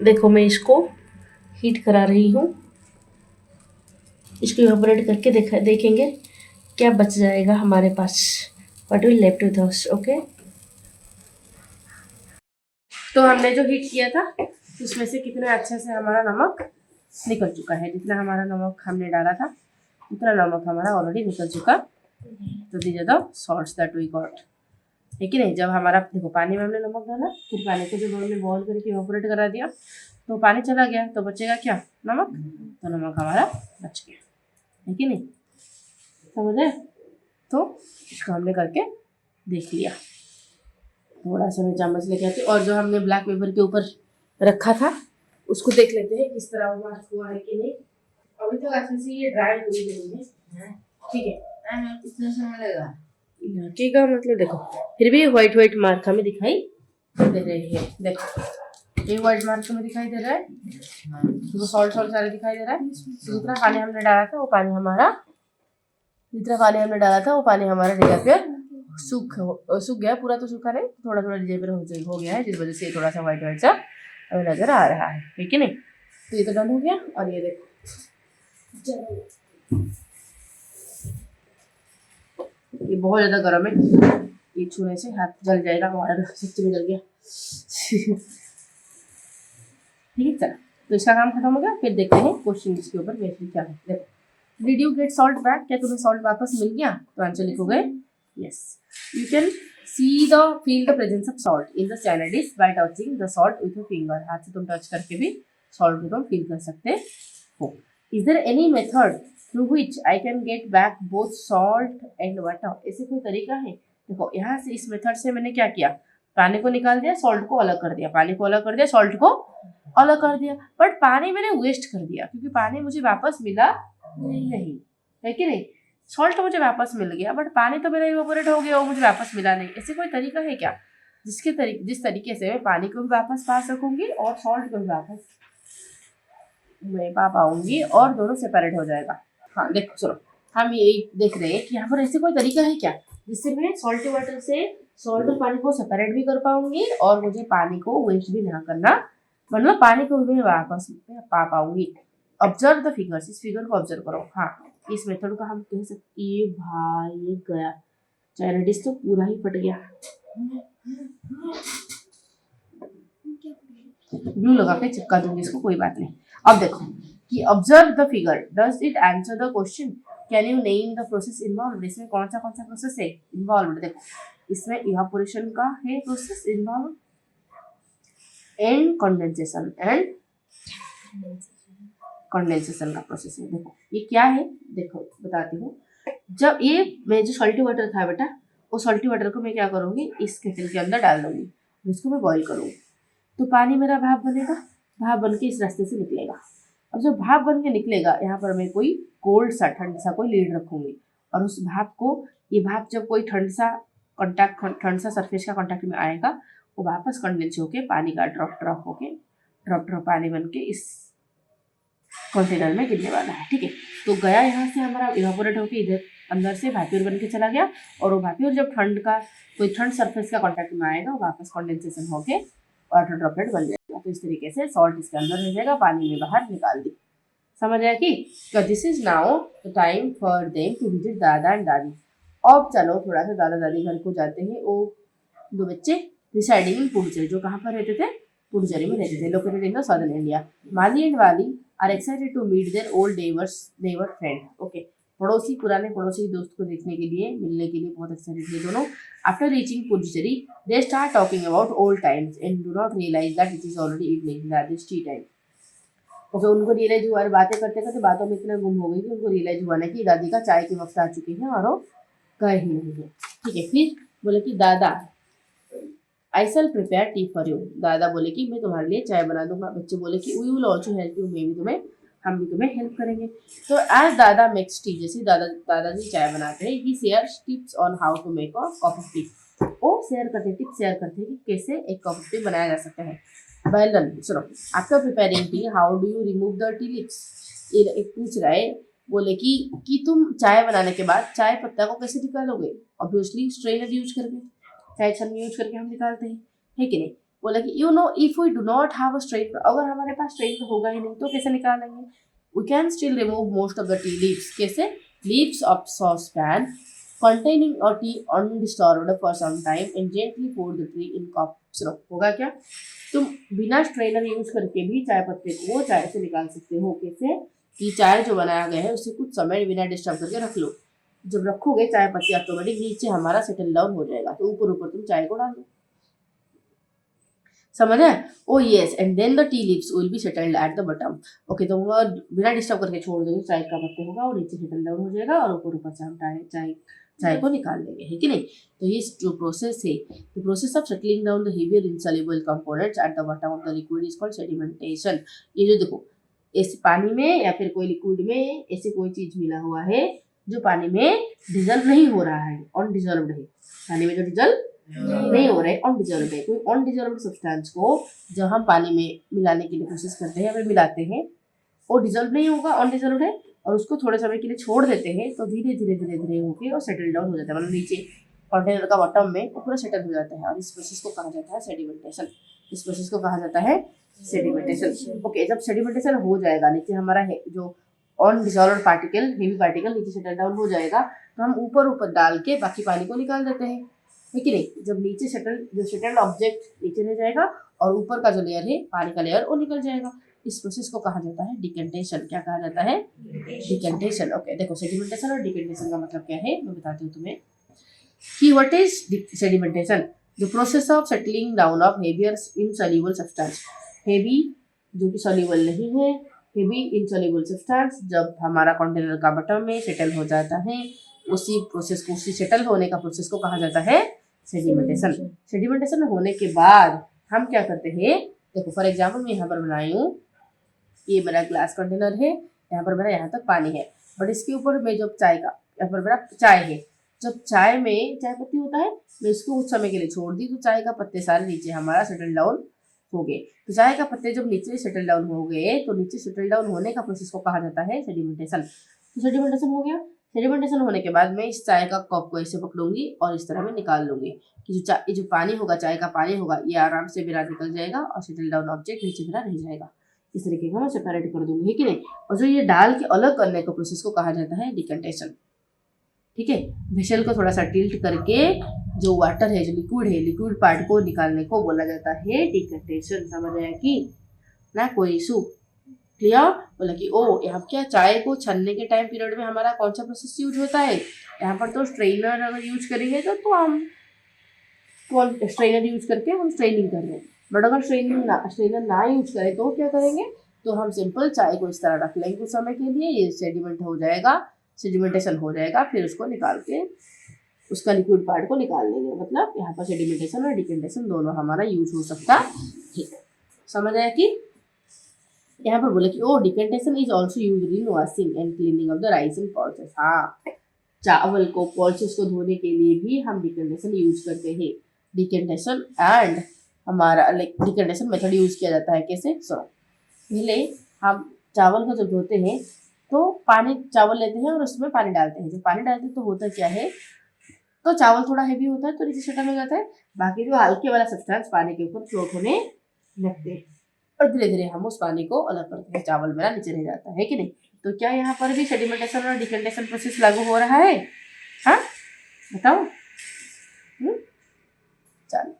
देखो मैं इसको हीट करा रही हूँ, इसको इवेपोरेट करके देखेंगे क्या बच जाएगा हमारे पास, what will left with us. Okay, तो हमने जो हीट किया था उसमें से कितने अच्छे से हमारा नमक निकल चुका है। जितना हमारा नमक हमने डाला था उतना नमक हमारा ऑलरेडी निकल चुका। तो these are the salts that we got, है कि नहीं। जब हमारा देखो पानी में हमने नमक डाला, फिर पानी को जब हमने बॉईल करके इवेपोरेट करा दिया तो पानी चला गया, तो बचेगा क्या, नमक। तो नमक हमारा बच गया, है कि नहीं, समझे। तो इसको हमने करके देख लिया। थोड़ा सा मैं चम्मच लेके आती, और जो हमने ब्लैक पेपर के ऊपर रखा था उसको देख लेते हैं किस तरह हुआ है कि नहीं। अभी तक अच्छे से ये ड्राई हुई नहीं है, ठीक है। कितना समय लगेगा लगेगा, मतलब देखो फिर भी व्हाइट व्हाइट मार्क हमें दिखाई दे रहे हैं। देखो ये व्हाइट मार्क हमें दिखाई दे रहा है, वो सॉल्ट सारे दिखाई दे रहा है। जितना पानी हमने डाला था वो पानी हमारा डिजापियर सूख गया, पूरा तो सूखा नहीं, थोड़ा थोड़ा डिजापियर हो गया है, जिस वजह से थोड़ा सा व्हाइट व्हाइट सा हमें नजर आ रहा है, ठीक है नहीं। तो ये तो डन हो गया। और ये देखो ये बहुत ज्यादा गर्म है, ये छूने से हाथ जल जाएगा, हमारा सच्ची में जल गया। ठीक है, चलो तो इसका काम खत्म हो गया। फिर देखते हैं क्वेश्चन इसके ऊपर बेसिक क्या है। देखो, did you get salt back, क्या तुम्हें सॉल्ट वापस मिल गया। तो आंसर लिखोगे yes. You can feel the presence of salt in the channel dish bye touching the salt with your finger, हाथ से तुम टच करके भी सॉल्ट को तुम फील कर सकते हो। Is there any method through which I can get back both salt and water, ऐसे कोई तरीका है। देखो यहाँ से इस मेथड से मैंने क्या किया, पानी को निकाल दिया, सॉल्ट को अलग कर दिया, पानी को अलग कर दिया, सॉल्ट को अलग कर दिया, बट पानी मैंने वेस्ट कर दिया क्योंकि पानी मुझे वापस मिला नहीं, है कि नहीं। सॉल्ट मुझे वापस मिल गया बट पानी तो मेरा इवेपोरेट हो गया, वो मुझे वापस मिला नहीं। ऐसे कोई तरीका है क्या जिस तरीके से मैं पानी को भी वापस पा सकूंगी और सॉल्ट को भी वापस मैं पा पाऊंगी और दोनों सेपरेट हो जाएगा। हाँ देखो सुनो, हम यही देख रहे हैं कि यहाँ पर ऐसे कोई तरीका है क्या जिससे मैं सॉल्टी वाटर से सॉल्ट और पानी को सेपरेट भी कर पाऊंगी और मुझे पानी को वेस्ट भी ना करना, मतलब पानी को भी वापस पा पाऊंगी। ऑब्जर्व द फिगर्स, इस फिगर को ऑब्जर्व करो। हाँ इस मेथड का हम कह सकते, ये भाई ये गया चाइनीज तो पूरा ही फट गया। ब्लू लगा के चिपका दूंगी इसको, कोई बात नहीं। अब देखो कि observe the figure, does it answer the question, can you name the process involve, इसमें कौन सा प्रोसेस है इन्वॉल्व। देखो इसमें इवापोरेशन का है प्रोसेस इन्वॉल्व एंड कंडेंसेशन का प्रोसेस है। देखो ये क्या है, देखो बताती हूँ। जब ये मैं जो सॉल्टी वाटर था बेटा, वो सॉल्टी वाटर को मैं क्या करूँगी, इस केटल के अंदर डाल दूंगी, इसको मैं बॉईल करूँगी, तो पानी मेरा भाप बनेगा, भाप बन के इस रास्ते से निकलेगा। अब जब भाप बन के निकलेगा, यहाँ पर मैं कोई कोल्ड सा ठंड सा कोई लीड रखूंगी और उस भाप को, ये भाप जब कोई ठंड सा सरफेस का कॉन्टैक्ट में आएगा, वो वापस कंडेंस होके पानी का ड्रॉप पानी बन के इस कंटेनर में गिरने वाला है। ठीक है, तो गया यहाँ से हमारा इवापोरेट होके इधर अंदर से भाप्योर बन के चला गया, और वो भाप्योर जब कोई ठंड सरफेस का कॉन्टैक्ट में आएगा, वो वापस कंडेंसेशन होके वाटर ड्रॉपलेट बन जाएगा। तो इस तरीके से सॉल्ट इसके अंदर रह जाएगा, पानी में बाहर निकाल दी। समझ आया कि this is now the time for them to visit dada and dadi. अब चलो थोड़ा सा दादा दादी घर को जाते हैं। वो दो बच्चे रिसाइडिंग इन पुडुचेरी, जो कहाँ पर रहते थे, पुडुचेरी में रहते थे, located in the southern India. Mali and Wali are excited to meet their old neighbour friend. Okay, पुराने पड़ोसी दोस्त को देखने के लिए, मिलने के लिए बहुत एक्साइटेड थे दोनों। After reaching Puducherry they start talking about old times and do not realise that it is already evening, that is tea time. Okay, उनको रियलाइज हुआ, बातें करते करते बातों में इतना गुम हो गई कि उनको रियलाइज हुआ ना कि दादी का चाय के वक्त आ चुके हैं और वो गए ही नहीं है। ठीक है, फिर बोले कि दादा आई शैल प्रिपेयर टी फॉर यू, दादा बोले कि मैं तुम्हारे लिए चाय बना दूंगा। बच्चे बोले कि we will also help you, हम भी तुम्हें हेल्प करेंगे। तो एज दादा मेक्स टी, जैसे दादाजी चाय बनाते हैं, he shares tips on how to make a cup of tea. वो टिप्स शेयर करते हैं कि कैसे एक कप ऑफ टी बनाया जा सकता है। वेल डन, सुनो। After preparing T how do you remove the T lips, एक पूछ रहा है, बोले कि तुम चाय बनाने के बाद चाय पत्ता को कैसे निकालोगे। ऑब्वियसली स्ट्रेनर यूज करके, चाय छन्नी यूज करके हम निकालते हैं, है कि नहीं। बोला कि if we do not have a strainer, अगर हमारे पास स्ट्रेनर होगा ही नहीं तो कैसे निकालेंगे? We can still remove most of the tea leaves. कैसे? Leaves of saucepan containing a tea undisturbed for some time and gently pour the tea in cup syrup। होगा क्या? तुम बिना स्ट्रेनर यूज करके भी चाय पत्ते को चाय से निकाल सकते हो। कैसे? कि चाय जो बनाया गया है उसे कुछ समय बिना डिस्टर्ब करके रख लो। जब रखोगे चाय पत्ती ऑटोमेटिक नीचे हमारा सेटल डाउन हो जाएगा, तो ऊपर ऊपर तुम चाय को डाल दो। समझ है? Oh yes, and then the tea leaves will be settled at the bottom. Okay, तो बिना डिस्टर्ब करके छोड़ दोगे, चाय का पत्ते होगा और नीचे सेटल डाउन हो जाएगा और ऊपर ऊपर से हम चाय को निकाल देंगे, है कि नहीं? तो ये जो प्रोसेस है, the process of settling down the heavier insoluble components eight the bottom of the liquid is called sedimentation. ये जो देखो, इस पानी में या फिर कोई लिक्विड में ऐसे कोई चीज मिला हुआ है जो पानी में डिजल्व नहीं हो रहा है, अनडिजॉल्व्ड है, पानी में जो डिजल्व नहीं हो रहा है, अनडिजॉल्व्ड है। कोई अनडिजॉल्व्ड सब्सटेंस को जब हम पानी में मिलाने के लिए कोशिश करते हैं या फिर मिलाते हैं, वो डिजॉल्व नहीं होगा, अनडिजॉल्व्ड है, और उसको थोड़े समय के लिए छोड़ देते हैं तो धीरे धीरे धीरे धीरे होकर वो सेटल डाउन हो जाता है, मतलब नीचे कंटेनर का बॉटम में वो पूरा सेटल हो जाता है, और इस प्रोसेस को कहा जाता है सेडिमेंटेशन। इस प्रोसेस को कहा जाता है सेडिमेंटेशन। ओके, जब सेडिमेंटेशन हो जाएगा, नीचे हमारा है जो अनडिजॉल्व्ड पार्टिकल, हेवी पार्टिकल नीचे सेटल डाउन हो जाएगा, तो हम ऊपर डाल के बाकी पानी को निकाल देते हैं, है कि नहीं? जब नीचे सेटल्ड ऑब्जेक्ट नीचे रह जाएगा और ऊपर का जो लेयर है पानी का लेयर वो निकल जाएगा। इस प्रोसेस को कहा जाता है डिकेंटेशन। क्या कहा जाता है? डिकेंटेशन। ओके, देखो सेडिमेंटेशन और डिकेंटेशन का मतलब क्या है मैं बताती हूँ तुम्हें कि what is sedimentation, the process of settling down of heavier insoluble substance. Heavy जो कि सॉल्युबल नहीं है, हेवी इनसॉल्युबल सब्सटेंस जब हमारा कंटेनर का बॉटम में सेटल हो जाता है, उसी प्रोसेस को, उसी सेटल होने का प्रोसेस को कहा जाता है सेडिमेंटेशन। सेडिमेंटेशन होने के बाद हम क्या करते हैं? देखो फॉर एग्जाम्पल मैं यहाँ पर बनाई हूँ, ये मेरा ग्लास कंटेनर है, यहाँ पर मेरा यहाँ तक पानी है, बट इसके ऊपर मैं जब यहाँ पर मेरा चाय है, जब चाय में चाय पत्ती होता है, मैं इसको कुछ समय के लिए छोड़ दी तो चाय का पत्ते सारे नीचे हमारा सेटल डाउन हो गए। तो चाय का पत्ते जब नीचे सेटल डाउन हो गए तो नीचे सेटल डाउन होने का प्रोसेस को कहा जाता है सेडिमेंटेशन। तो सेडिमेंटेशन हो गया। सेडिमेंटेशन होने के बाद मैं इस चाय का कप को ऐसे पकड़ूंगी और इस तरह मैं निकाल लूंगी कि जो पानी होगा, चाय का पानी होगा, ये आराम से मेरा निकल जाएगा और सेटल डाउन ऑब्जेक्ट नीचे मेरा रह जाएगा। इस तरीके का मैं सेपरेट कर दूंगी, है कि नहीं? और जो ये डाल के अलग करने का प्रोसेस को कहा जाता है डिकेंटेशन। ठीक है, वेसल को थोड़ा सा टिल्ट करके जो वाटर है, जो लिक्विड है, लिक्विड पार्ट को निकालने को बोला जाता है डिकेंटेशन। समझ आया कि ना? कोई इशू? क्लियर? बोला कि ओ यहाँ क्या चाय को छन्ने के टाइम पीरियड में हमारा कौन सा प्रोसेस यूज होता है? यहाँ पर तो स्ट्रेनर अगर यूज करेंगे तो हम स्ट्रेनर यूज करके हम स्ट्रेनिंग कर रहे हैं, बट अगर स्ट्रेनर ना यूज करें तो क्या करेंगे? तो हम सिंपल चाय को इस तरह रख लेंगे कुछ समय के लिए, ये सेडिमेंटेशन हो जाएगा, फिर उसको निकाल के उसका लिक्विड पार्ट को निकाल लेंगे। मतलब यहाँ पर सेडिमेंटेशन और डिकेंटेशन दोनों हमारा यूज हो सकता है। समझ आया कि? यहाँ पर बोले कि oh decantation is also use in washing and cleaning of the rice and pulses. हाँ, चावल को, पल्सेस को धोने के लिए भी हम डिकेंटेशन यूज करते हैं। डिकेंटेशन एंड हमारा डिकेंटेशन मेथड यूज किया जाता है। कैसे? पहले हम चावल को जब धोते हैं तो चावल लेते हैं और उसमें पानी डालते हैं। जब पानी डालते हैं तो होता क्या है, तो चावल थोड़ा हेवी होता है तो नीचे सेटल हो जाता है, बाकी जो हल्के वाला सब्सटेंस पानी के ऊपर फ्लोट होने लगते हैं और धीरे धीरे हम उस पानी को अलग करते हैं, चावल मेरा नीचे रह जाता है कि नहीं? तो क्या यहाँ पर भी सेडिमेंटेशन और डिकेंटेशन प्रोसेस लागू हो रहा है? हाँ, बताओ। चलो,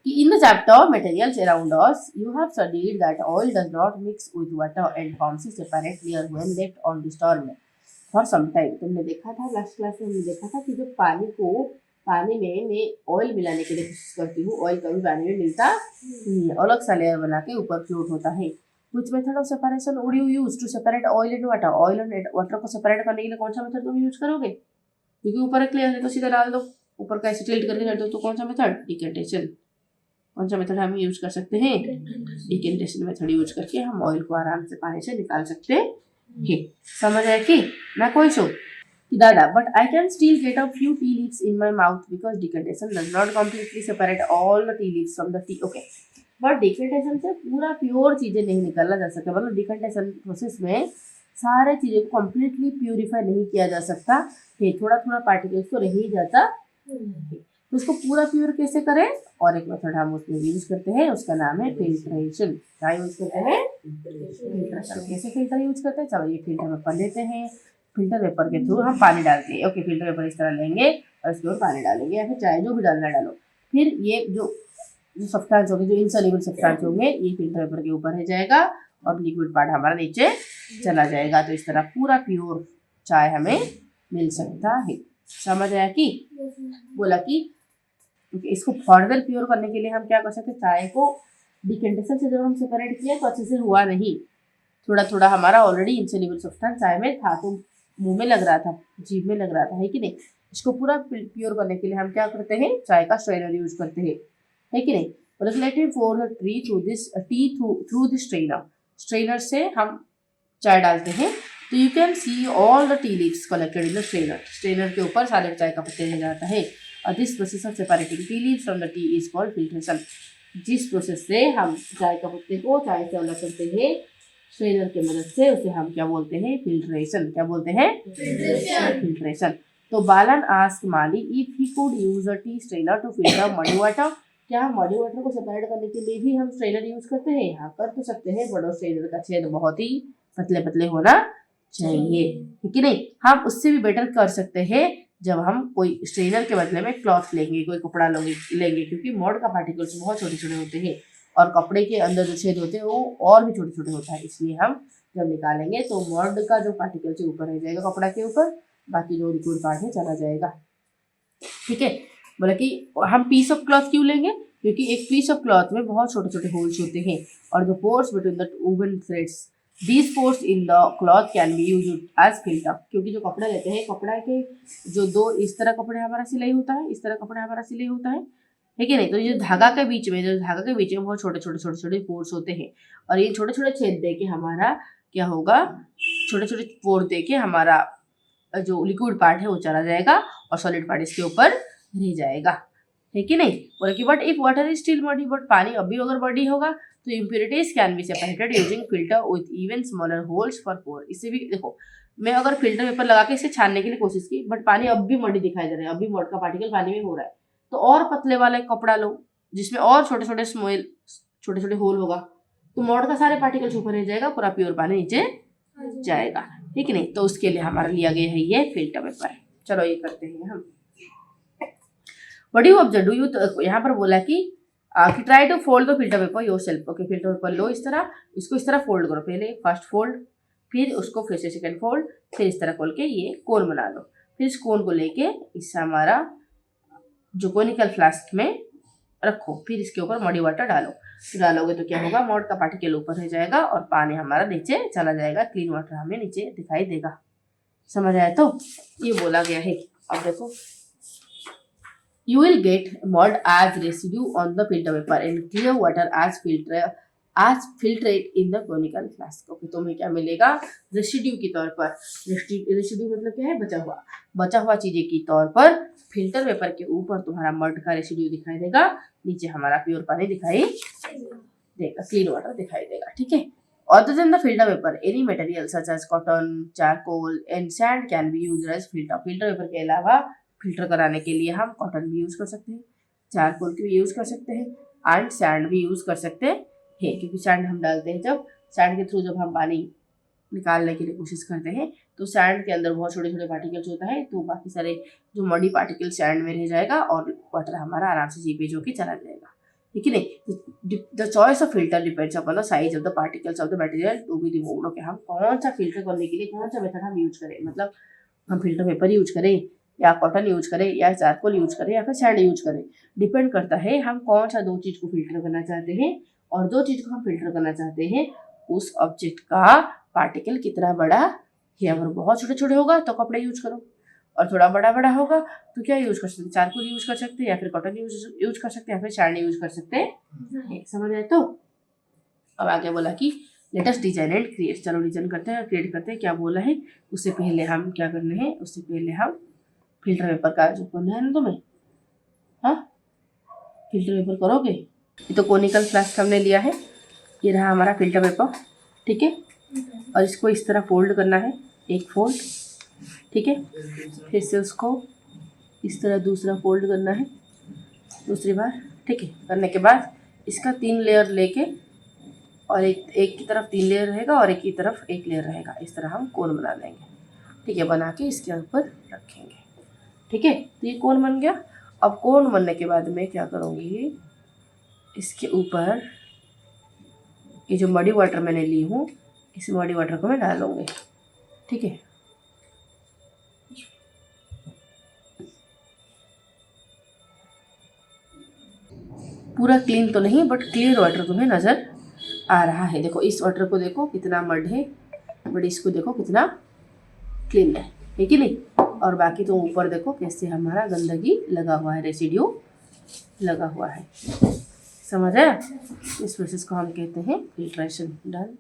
in the chapter materials around us, you have studied that oil does not mix with water and forms a separate layer when left undisturbed for some time। तुमने देखा था लास्ट क्लास में, हमने देखा था कि जब पानी में मैं ऑयल मिलाने के लिए कोशिश करती हूँ, ऑयल कभी पानी में मिलता नहीं, अलग सा लेयर बना के ऊपर फ्लोट होता है। Which method of separation would you use to separate oil and water? Oil और वाटर को सेपरेट करने के लिए कौन सा मेथड तुम यूज करोगे? क्योंकि ऊपर एक लेयर है तो सीधा डाल दो, ऊपर का ऐसे टिल्ट करके डाल दो, तो कौन सा मेथड? डिकेंटेशन। कौन सा मेथड हम यूज कर सकते हैं? डिकेंटेशन मेथड यूज करके हम ऑयल को आराम से पानी से निकाल सकते हैं। समझ आया कि ना? कोई शो कि दादा, but I can still get a few tea leaves in my mouth because decantation does not completely separate all the tea leaves from the T. Okay, but decantation से पूरा प्योर चीजें नहीं निकाला जा सकता, मतलब डिकेंटेशन प्रोसेस में सारे चीजों को कम्प्लीटली प्यूरिफाई नहीं किया जा सकता है, थोड़ा थोड़ा पार्टिकल्स तो रह ही जाता है। तो इसको पूरा प्योर कैसे करें, और एक मेथड हम उसमें यूज करते हैं, उसका नाम है फिल्ट्रेशन। क्या यूज करते हैं, फिल्ट्रेशन। कैसे फिल्टर यूज करते हैं, चलो ये फिल्टर पेपर लेते हैं, फिल्टर पेपर के थ्रू हम पानी डालते हैं। ओके, फिल्टर पेपर इस तरह लेंगे और इसके ऊपर पानी डालेंगे, या फिर चाहे जो भी डालना डालो। फिर ये जो सब्सटेंस होंगे, जो इनसॉल्युबल सब्सटेंस होंगे, ये फिल्टर पेपर के ऊपर रह जाएगा और लिक्विड पार्ट हमारा नीचे चला जाएगा। तो इस तरह पूरा प्योर चाय हमें मिल सकता है। समझ आया कि बोला कि इसको फर्दर प्योर करने के लिए हम क्या कर सकते हैं, चाय को डिकेंटेशन से जब हम सेपरेट किए तो अच्छे से हुआ नहीं, थोड़ा थोड़ा हमारा ऑलरेडी इनसॉल्युबल सब्सटेंस चाय में था, तो मुंह में लग रहा था, जीभ में लग रहा था, है कि नहीं। इसको पूरा प्योर करने के लिए हम क्या करते हैं, चाय का स्ट्रेनर यूज करते हैं, है कि नहीं। Regulatory for the T through this strainer, strainer से हम चाय डालते हैं। तो you can see all the tea leaves collected in the strainer, strainer के ऊपर सारे चाय का पत्ते रह जाता है। और this process of separating tea leaves from the T is called filtration. जिस प्रोसेस से हम चाय का पत्ते को चाय से अलग करते हैं स्ट्रेनर की मदद से, उसे हम क्या बोलते हैं, फिल्ट्रेशन। क्या बोलते हैं, फिल्ट्रेशन। तो Balan ask Mali if he could use a tea strainer to filter muddy water, क्या हम मडी वाटर को सेपरेट करने के लिए भी हम स्ट्रेनर यूज करते हैं। यहाँ कर तो सकते हैं, बड़ो स्ट्रेनर का छेद बहुत ही पतले पतले होना चाहिए, है कि नहीं। हम उससे भी बेटर कर सकते हैं जब हम कोई स्ट्रेनर के बदले में क्लॉथ लेंगे, कोई कपड़ा लेंगे, क्योंकि मड का पार्टिकल्स बहुत छोटे छोटे होते हैं और कपड़े के अंदर जो छेद होते हैं वो और भी छोटे छोटे होता है। इसलिए हम जब निकालेंगे तो मड का जो पार्टिकल्स है ऊपर रह जाएगा कपड़ा के ऊपर, बाकी जो लिक्विड पार्ट है चला जाएगा, ठीक है। बोला कि हम पीस ऑफ क्लॉथ क्यों लेंगे, क्योंकि एक पीस ऑफ क्लॉथ में बहुत छोटे छोटे होल्स होते हैं और जो pores between the woven threads, these pores in the cloth can be use as filter. क्योंकि जो कपड़ा लेते हैं, कपड़ा के जो दो इस तरह कपड़े हमारा सिलाई होता है, इस तरह कपड़ा हमारा सिलाई होता है कि नहीं। तो ये धागा के बीच में, जो धागा के बीच में बहुत छोटे छोटे छोटे छोटे पोर्स होते हैं और ये छोटे छोटे छेद दे के हमारा क्या होगा, छोटे छोटे पोर दे के हमारा जो लिक्विड पार्ट है वो चला जाएगा और सॉलिड पार्ट इसके ऊपर रह जाएगा, है कि नहीं। बोला कि but if water is still muddy, but पानी अभी अगर मडी होगा तो impurities can be separated using filter with even smaller holes for pore. इससे भी देखो, मैं अगर फिल्टर पेपर लगा के इसे छानने के लिए कोशिश की, बट पानी अब भी मडी दिखाई दे रहा है, अभी मड का पार्टिकल पानी में हो रहा है, तो और पतले वाला एक कपड़ा लो जिसमें और छोटे छोटे स्मॉल छोटे छोटे होल होगा, तो मड का सारे पार्टिकल्स ऊपर रह जाएगा, पूरा प्योर पानी नीचे जाएगा, ठीक नहीं। तो उसके लिए हमारा लिया गया है ये फिल्टर पेपर। चलो ये करते हैं हम। What do you observe, do you, यहाँ पर बोला कि try to fold the filter paper yourself. Okay, filter paper लो इस तरह, इसको इस तरह फोल्ड करो, पहले फर्स्ट फोल्ड, फिर उसको फिर से सेकंड फोल्ड, फिर इस तरह खोल के ये कोन बना लो। फिर इस कोन को लेके इससे हमारा जो कोनिकल फ्लास्क में रखो, फिर इसके ऊपर मडी वाटर डालो। डालोगे तो क्या होगा, मड का पार्टिकल ऊपर रह जाएगा और पानी हमारा नीचे चला जाएगा, क्लीन वाटर हमें नीचे दिखाई देगा। समझ आया। तो ये बोला गया है। अब देखो, you will get mud as residue on the filter paper and clear water as filtrate in the conical flask। Okay, तो हमें क्या मिलेगा, रेसिड्यू के तौर पर। रेसिड्यू मतलब क्या है, बचा हुआ चीजें के तौर पर फिल्टर पेपर के ऊपर तुम्हारा मड का रेसिड्यू दिखाई देगा, नीचे हमारा प्योर पानी दिखाई देगा, क्लीन वाटर दिखाई देगा, ठीक है। Other than the filter paper, any material such as cotton, charcoal and sand can be used as filter। Filter paper के अलावा फिल्टर कराने के लिए हम कॉटन भी यूज कर सकते हैं, चारकोल की भी यूज कर सकते हैं एंड सैंड भी यूज कर सकते हैं, क्योंकि सैंड हम डालते हैं, जब सैंड के थ्रू जब हम पानी निकालने के लिए कोशिश करते हैं तो सैंड के अंदर बहुत छोटे छोटे पार्टिकल्स होता है, तो बाकी सारे जो मडी पार्टिकल सैंड में रह जाएगा और वाटर हमारा आराम से सीपेज होकर चला जाएगा, ठीक है नहीं। The choice of filter depends upon the size of the particles of the material to be removed. Okay, हम कौन सा फिल्टर करने के लिए कौन सा मेथड हम यूज करें, मतलब हम फिल्टर पेपर यूज करें या कॉटन यूज करें या चारकोल यूज करें या फिर सैंड यूज करें, डिपेंड करता है हम कौन सा दो चीज को फिल्टर करना चाहते हैं, और दो चीज को हम फिल्टर करना चाहते हैं उस ऑब्जेक्ट का पार्टिकल कितना बड़ा है। अगर बहुत छोटे छोटे होगा तो कपड़े यूज करो, और थोड़ा बड़ा बड़ा होगा तो क्या यूज कर सकते, चारकोल यूज कर सकते हैं या फिर कॉटन यूज कर सकते हैं या फिर सैंड यूज कर सकते हैं। समझ आए। तो अब आगे बोला कि let us design and create. चलो डिजाइन करते हैं और क्रिएट करते हैं। क्या बोला है, उससे पहले हम क्या करने हैं, उससे पहले हम फिल्टर पेपर का जो करना है ना तुम्हें, हाँ फिल्टर पेपर करोगे। ये तो कोनिकल फ्लास्क हमने लिया है, ये रहा हमारा फिल्टर पेपर, ठीक है। और इसको इस तरह फोल्ड करना है, एक फोल्ड, ठीक है। फिर से उसको इस तरह दूसरा फोल्ड करना है, दूसरी बार, ठीक है। करने के बाद इसका 3 लेयर लेके और एक की तरफ 3 लेयर रहेगा और एक की तरफ 1 लेयर रहेगा, इस तरह हम कोन बना देंगे, ठीक है। बना के इसके ऊपर रखेंगे, ठीक है। तो ये कोन बन गया। अब कोन बनने के बाद मैं क्या करूँगी, इसके ऊपर ये जो मडी वाटर मैंने ली हूँ, इस मडी वाटर को मैं डालूँगी, ठीक है। पूरा क्लीन तो नहीं बट क्लियर वाटर तुम्हें नज़र आ रहा है। देखो इस वाटर को देखो कितना मड है, बट इसको देखो कितना क्लीन है कि नहीं। और बाकी तुम ऊपर देखो कैसे हमारा गंदगी लगा हुआ है, रेसिड्यू लगा हुआ है। समझ आया? इस प्रोसेस को हम कहते हैं फिल्ट्रेशन। डन।